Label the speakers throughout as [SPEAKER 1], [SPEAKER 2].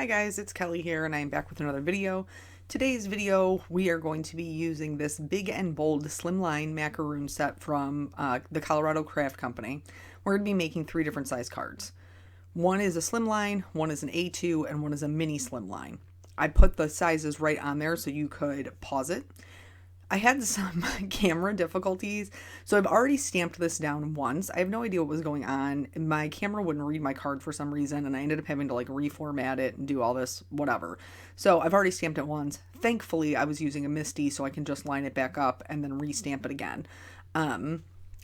[SPEAKER 1] Hi guys, it's Kelly here and I am back with another video. Today's video we are going to be using this big and bold Slimline macaroon set from the Colorado Craft Company. We're going to be making 3 different size cards. One is a Slimline, one is an A2, and one is a mini Slimline. I put the sizes right on there so you could pause it. I had some camera difficulties, so I've already stamped this down once. I have no idea what was going on. My camera wouldn't read my card for some reason, and I ended up having to reformat it and do all this whatever. So I've already stamped it once. Thankfully, I was using a MISTI, so I can just line it back up and then restamp it again.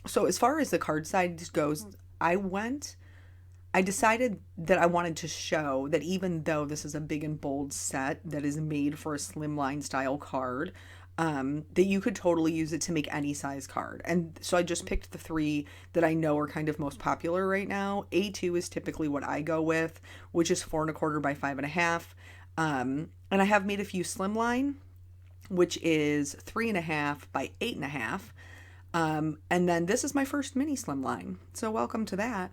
[SPEAKER 1] So as far as the card size goes, I decided that I wanted to show that even though this is a big and bold set that is made for a slimline style card, that you could totally use it to make any size card. And so I just picked the 3 that I know are kind of most popular right now. A2 is typically what I go with, which is 4 1/4 by 5 1/2. And I have made a few Slimline, which is 3 1/2 by 8 1/2. And then this is my first mini Slimline. So welcome to that.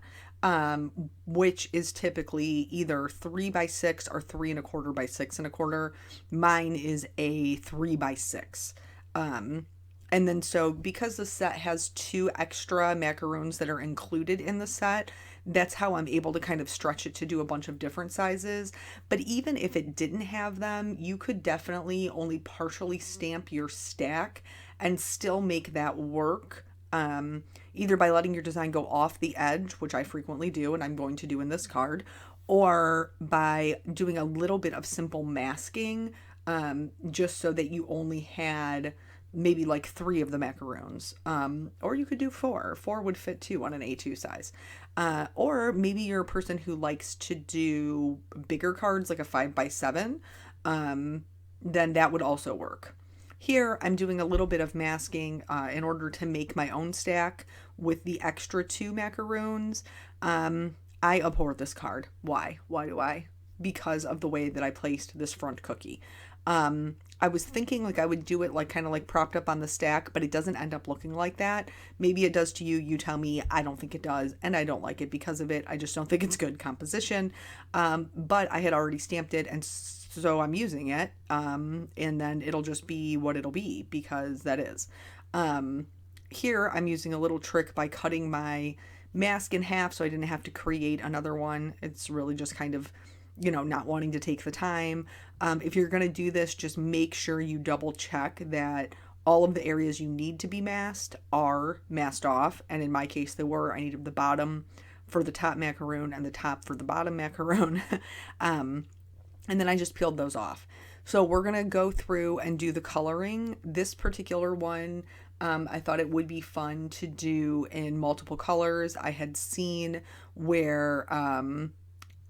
[SPEAKER 1] Which is typically either 3 by 6 or 3 1/4 by 6 1/4. Mine is a 3 by 6. And then so because the set has 2 extra macaroons that are included in the set, that's how I'm able to kind of stretch it to do a bunch of different sizes. But even if it didn't have them, you could definitely only partially stamp your stack and still make that work. Either by letting your design go off the edge, which I frequently do, and I'm going to do in this card, or by doing a little bit of simple masking, just so that you only had maybe 3 of the macaroons. Or you could do 4. 4 would fit too on an A2 size. Or maybe you're a person who likes to do bigger cards, like a 5 by 7, then that would also work. Here, I'm doing a little bit of masking in order to make my own stack with the extra 2 macaroons. I abhor this card. Why? Why do I? Because of the way that I placed this front cookie. I was thinking I would do it kind of propped up on the stack, but it doesn't end up looking like that. Maybe it does to you. You tell me. I don't think it does, and I don't like it because of it. I just don't think it's good composition. But I had already stamped it, and so I'm using it, and then it'll just be what it'll be because that is. Here I'm using a little trick by cutting my mask in half so I didn't have to create another one. It's really just kind of, not wanting to take the time. If you're going to do this, just make sure you double check that all of the areas you need to be masked are masked off. And in my case, they were. I needed the bottom for the top macaroon and the top for the bottom macaroon. And then I just peeled those off. So we're going to go through and do the coloring. This particular one, I thought it would be fun to do in multiple colors. I had seen where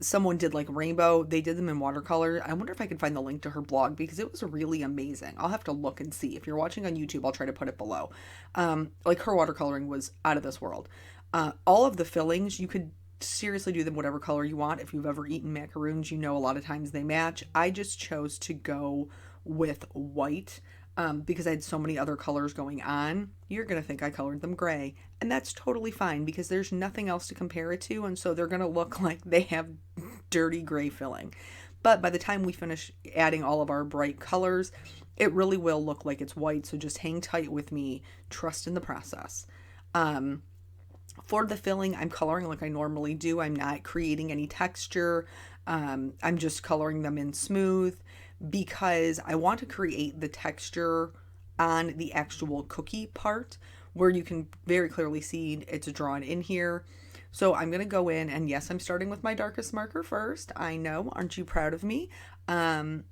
[SPEAKER 1] someone did rainbow. They did them in watercolor. I wonder if I could find the link to her blog because it was really amazing. I'll have to look and see. If you're watching on YouTube, I'll try to put it below. Her watercoloring was out of this world. All of the fillings, you could seriously do them whatever color you want. If you've ever eaten macaroons, a lot of times they match. I just chose to go with white because I had so many other colors going on. You're going to think I colored them gray, and that's totally fine because there's nothing else to compare it to, and so they're going to look like they have dirty gray filling. But by the time we finish adding all of our bright colors, it really will look like it's white, so just hang tight with me. Trust in the process. For the filling, I'm coloring like I normally do. I'm not creating any texture. I'm just coloring them in smooth because I want to create the texture on the actual cookie part where you can very clearly see it's drawn in here. So I'm going to go in, and yes, I'm starting with my darkest marker first. I know, aren't you proud of me? I'm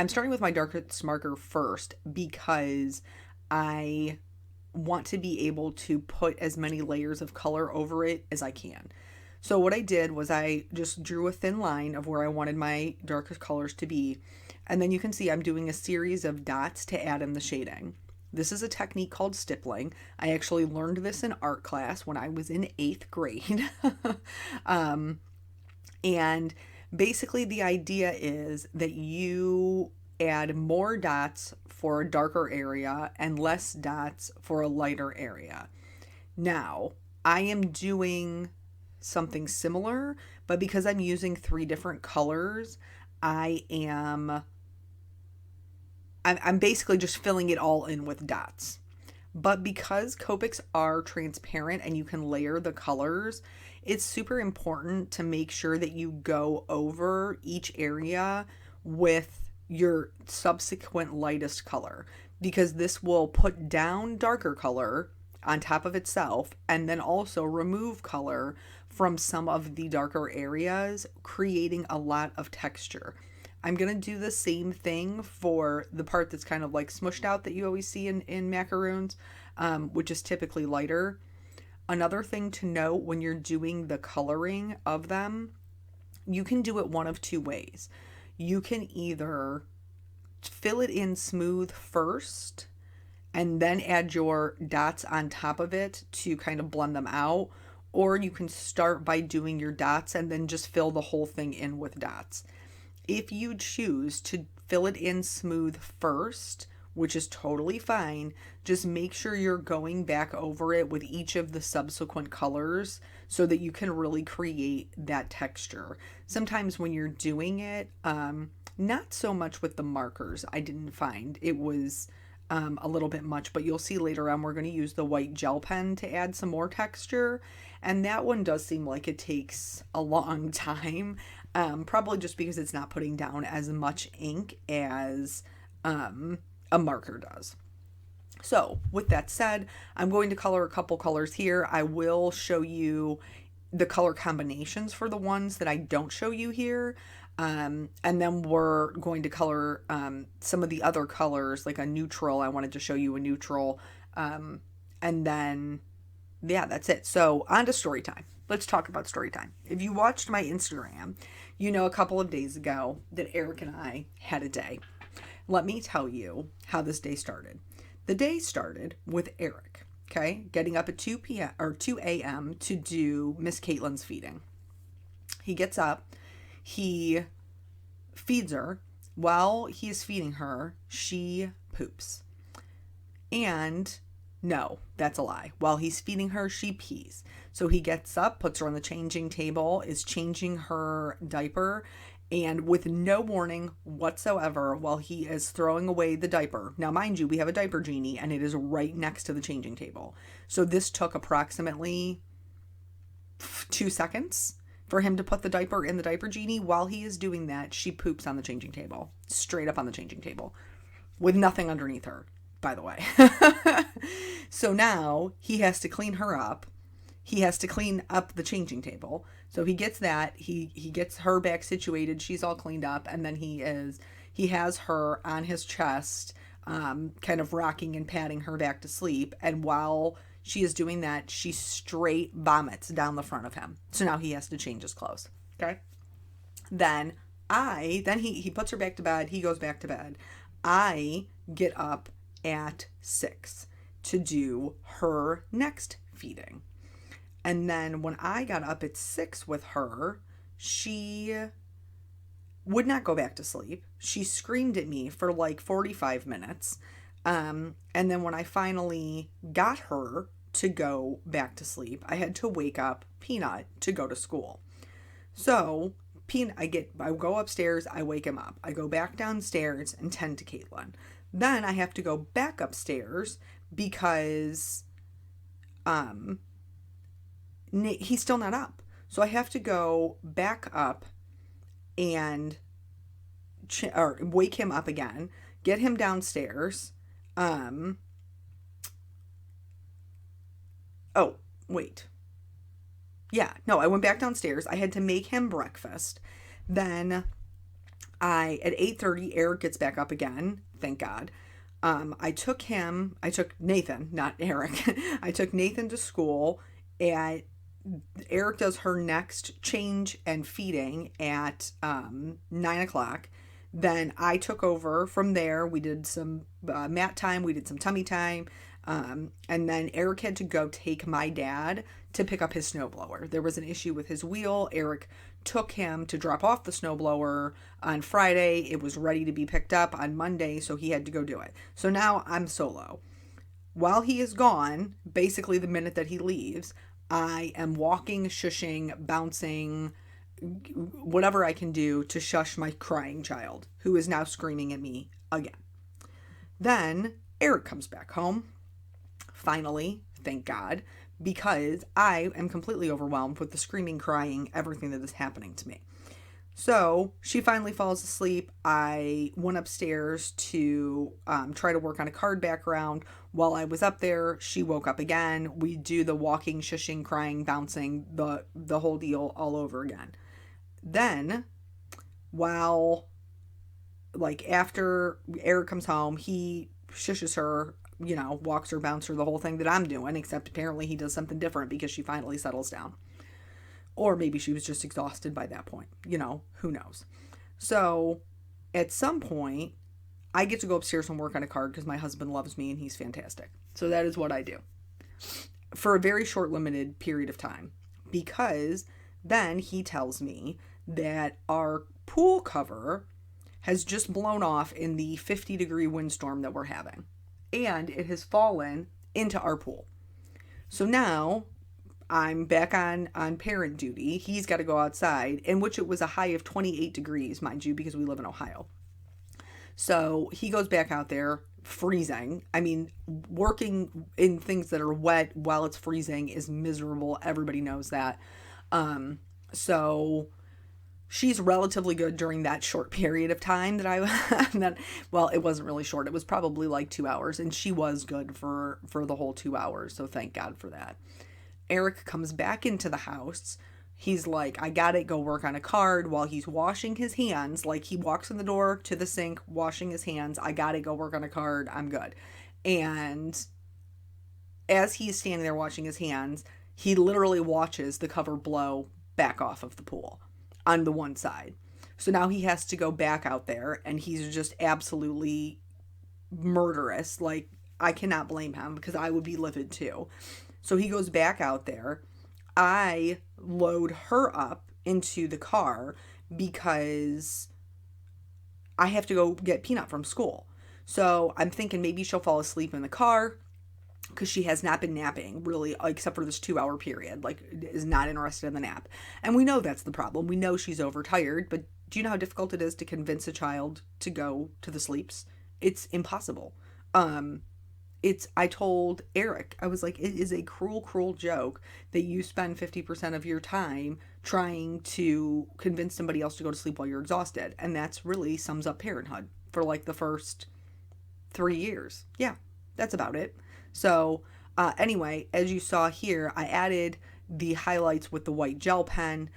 [SPEAKER 1] starting with my darkest marker first because I want to be able to put as many layers of color over it as I can. So what I did was I just drew a thin line of where I wanted my darkest colors to be. And then you can see I'm doing a series of dots to add in the shading. This is a technique called stippling. I actually learned this in art class when I was in 8th grade. And basically the idea is that you add more dots for a darker area and less dots for a lighter area. Now, I am doing something similar, but because I'm using 3 different colors, I am I'm basically just filling it all in with dots. But because Copics are transparent and you can layer the colors, it's super important to make sure that you go over each area with your subsequent lightest color, because this will put down darker color on top of itself and then also remove color from some of the darker areas, creating a lot of texture. I'm going to do the same thing for the part that's kind of like smushed out that you always see in macaroons, which is typically lighter. Another thing to note when you're doing the coloring of them, you can do it one of two ways. You can either fill it in smooth first and then add your dots on top of it to kind of blend them out, or you can start by doing your dots and then just fill the whole thing in with dots. If you choose to fill it in smooth first, which is totally fine, just make sure you're going back over it with each of the subsequent colors so that you can really create that texture. Sometimes when you're doing it, not so much with the markers, I didn't find it was a little bit much, but you'll see later on we're going to use the white gel pen to add some more texture, and that one does seem like it takes a long time, probably just because it's not putting down as much ink as a marker does. So with that said, I'm going to color a couple colors here. I will show you the color combinations for the ones that I don't show you here. And then we're going to color some of the other colors, like a neutral. I wanted to show you a neutral. And then, yeah, that's it. So on to story time. Let's talk about story time. If you watched my Instagram, you know a couple of days ago that Eric and I had a day. Let me tell you how this day started. The day started with Eric, okay, getting up at 2 p.m. or 2 a.m. to do Miss Caitlin's feeding. He gets up, he feeds her. While he is feeding her, she poops. And no, that's a lie. While he's feeding her, she pees. So he gets up, puts her on the changing table, is changing her diaper, and with no warning whatsoever, while he is throwing away the diaper. Now, mind you, we have a diaper genie, and it is right next to the changing table. So this took approximately 2 seconds for him to put the diaper in the diaper genie. While he is doing that, she poops on the changing table, straight up on the changing table, with nothing underneath her, by the way. So now he has to clean her up. He has to clean up the changing table. So he gets that. He gets her back situated. She's all cleaned up, and then he has her on his chest, kind of rocking and patting her back to sleep. And while she is doing that, she straight vomits down the front of him. So now he has to change his clothes. Okay. Then he puts her back to bed. He goes back to bed. I get up at 6 to do her next feeding. And then when I got up at 6 with her, she would not go back to sleep. She screamed at me for like 45 minutes. And then when I finally got her to go back to sleep, I had to wake up Peanut to go to school. So I go upstairs, I wake him up. I go back downstairs and tend to Caitlin. Then I have to go back upstairs because he's still not up. So I have to go back up and wake him up again, get him downstairs. Oh, wait. Yeah, no, I went back downstairs. I had to make him breakfast. Then at 8:30, Eric gets back up again. Thank God. I took Nathan, not Eric. I took Nathan to school. Eric does her next change and feeding at 9 o'clock. Then I took over from there. We did some mat time. We did some tummy time. And then Eric had to go take my dad to pick up his snowblower. There was an issue with his wheel. Eric took him to drop off the snowblower on Friday. It was ready to be picked up on Monday, so he had to go do it. So now I'm solo. While he is gone, basically the minute that he leaves, I am walking, shushing, bouncing, whatever I can do to shush my crying child, who is now screaming at me again. Then Eric comes back home, finally, thank God, because I am completely overwhelmed with the screaming, crying, everything that is happening to me. So she finally falls asleep. I went upstairs to try to work on a card background. While I was up there, she woke up again. We do the walking, shushing, crying, bouncing, the whole deal all over again. Then, while, like, after Eric comes home, he shushes her, walks her, bounces her, the whole thing that I'm doing, except apparently he does something different because she finally settles down. Or maybe she was just exhausted by that point. Who knows? So at some point, I get to go upstairs and work on a card because my husband loves me and he's fantastic. So that is what I do for a very short, limited period of time. Because then he tells me that our pool cover has just blown off in the 50-degree windstorm that we're having. And it has fallen into our pool. So now I'm back on parent duty. He's got to go outside, in which it was a high of 28 degrees, mind you, because we live in Ohio. So he goes back out there, freezing. I mean, working in things that are wet while it's freezing is miserable. Everybody knows that. So she's relatively good during that short period of time that well, it wasn't really short. It was probably like 2 hours, and she was good for the whole 2 hours. So thank God for that. Eric comes back into the house. He's like, I gotta go work on a card while he's washing his hands. Like, he walks in the door to the sink, washing his hands. I gotta go work on a card. I'm good. And as he's standing there washing his hands, he literally watches the cover blow back off of the pool on the one side. So now he has to go back out there, and he's just absolutely murderous. Like, I cannot blame him because I would be livid too. So he goes back out there. I load her up into the car because I have to go get Peanut from school. So I'm thinking maybe she'll fall asleep in the car because she has not been napping, really, except for this 2-hour period, like, is not interested in the nap. And we know that's the problem. We know she's overtired, but do you know how difficult it is to convince a child to go to the sleeps? It's impossible. I told Eric, I was like, it is a cruel, cruel joke that you spend 50% of your time trying to convince somebody else to go to sleep while you're exhausted. And that's really sums up parenthood for like the first 3 years. Yeah, that's about it. So anyway, as you saw here, I added the highlights with the white gel pen.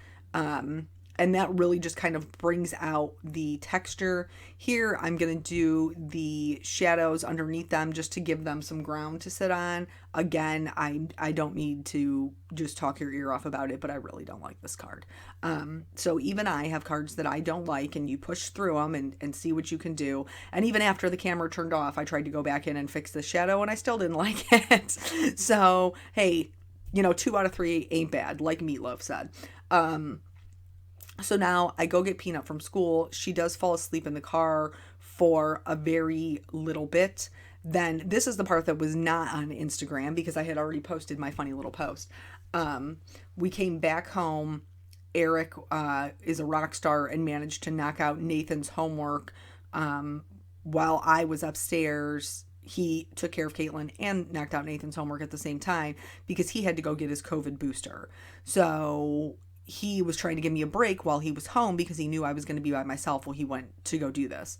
[SPEAKER 1] And that really just kind of brings out the texture. Here, I'm going to do the shadows underneath them just to give them some ground to sit on. Again, I don't need to just talk your ear off about it, but I really don't like this card. So even I have cards that I don't like, and you push through them and see what you can do. And even after the camera turned off, I tried to go back in and fix the shadow, and I still didn't like it. So, hey, 2 out of 3 ain't bad, like Meatloaf said. So now I go get Peanut from school. She does fall asleep in the car for a very little bit. Then this is the part that was not on Instagram because I had already posted my funny little post. We came back home. Eric is a rock star and managed to knock out Nathan's homework while I was upstairs. He took care of Caitlin and knocked out Nathan's homework at the same time because he had to go get his COVID booster. So he was trying to give me a break while he was home because he knew I was going to be by myself while he went to go do this.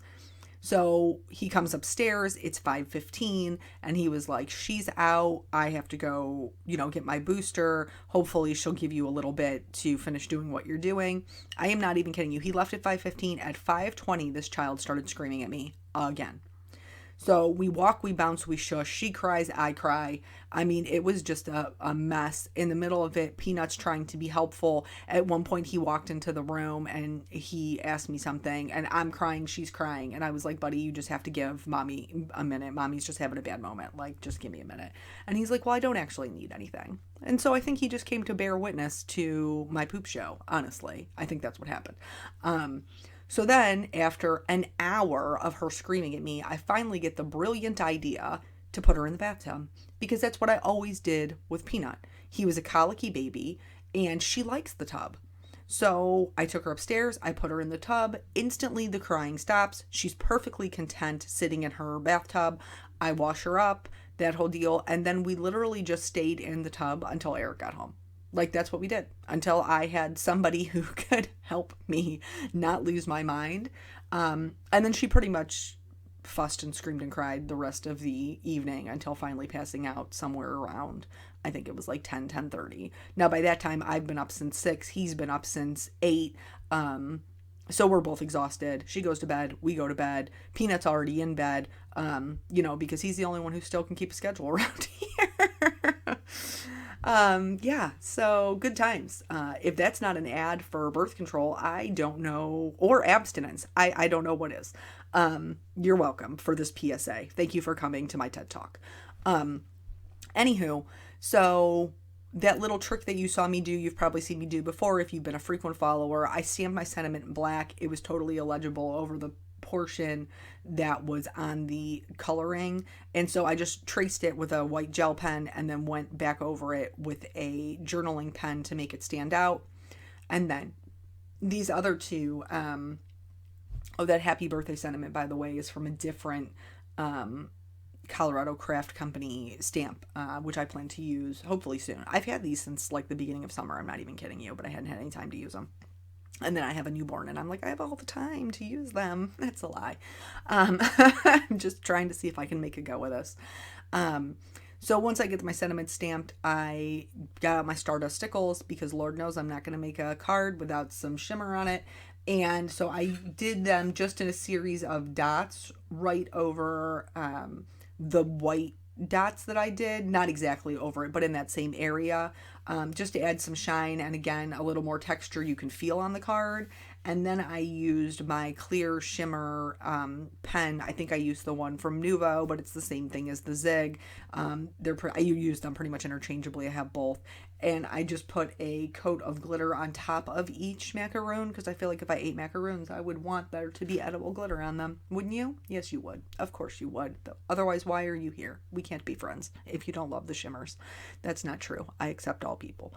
[SPEAKER 1] So he comes upstairs, it's 5:15, and he was like, she's out, I have to go, get my booster. Hopefully she'll give you a little bit to finish doing what you're doing. I am not even kidding you. He left at 5:15. At 5:20, this child started screaming at me again. So we walk, we bounce, we shush. She cries, I cry. I mean, it was just a mess. In the middle of it, Peanut's trying to be helpful. At one point, he walked into the room and he asked me something, and I'm crying, she's crying. And I was like, buddy, you just have to give mommy a minute. Mommy's just having a bad moment. Like, just give me a minute. And he's like, well, I don't actually need anything. And so I think he just came to bear witness to my poop show, honestly. I think that's what happened. So then, after an hour of her screaming at me, I finally get the brilliant idea to put her in the bathtub because that's what I always did with Peanut. He was a colicky baby, and she likes the tub. So I took her upstairs. I put her in the tub. Instantly, the crying stops. She's perfectly content sitting in her bathtub. I wash her up, that whole deal. And then we literally just stayed in the tub until Eric got home. Like, that's what we did until I had somebody who could help me not lose my mind. And then she pretty much fussed and screamed and cried the rest of the evening until finally passing out somewhere around, I think it was like 10:30. Now by that time I've been up since 6, he's been up since 8. So we're both exhausted. She goes to bed, we go to bed. Peanut's already in bed, because he's the only one who still can keep a schedule around here. Yeah, so good times. If that's not an ad for birth control, I don't know, or abstinence. I don't know what is. You're welcome for this PSA. Thank you for coming to my TED Talk. Anywho, so that little trick that you saw me do, you've probably seen me do before if you've been a frequent follower. I stamped my sentiment in black. It was totally illegible over the portion that was on the coloring, and so I just traced it with a white gel pen and then went back over it with a journaling pen to make it stand out. And then these other two, that happy birthday sentiment, by the way, is from a different Colorado Craft Company stamp, which I plan to use hopefully soon. I've had these since like the beginning of summer. I'm not even kidding you, but I hadn't had any time to use them. And then I have a newborn and I'm like, I have all the time to use them. That's a lie. I'm just trying to see if I can make a go with this. So once I get my sentiments stamped, I got out my Stardust stickles because Lord knows I'm not going to make a card without some shimmer on it. And so I did them just in a series of dots right over the white dots that I did, not exactly over it, but in that same area, just to add some shine and again a little more texture you can feel on the card. And then I used my clear shimmer pen. I think I used the one from Nuvo, but it's the same thing as the Zig. I use them pretty much interchangeably. I have both. And I just put a coat of glitter on top of each macaroon because I feel like if I ate macaroons, I would want there to be edible glitter on them. Wouldn't you? Yes, you would. Of course you would. Otherwise, why are you here? We can't be friends if you don't love the shimmers. That's not true. I accept all people.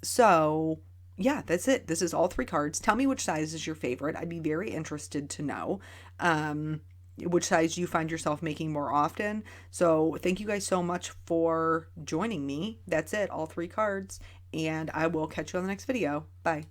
[SPEAKER 1] So yeah, that's it. This is all 3 cards. Tell me which size is your favorite. I'd be very interested to know which size you find yourself making more often. So thank you guys so much for joining me. That's it, all 3 cards. And I will catch you on the next video. Bye.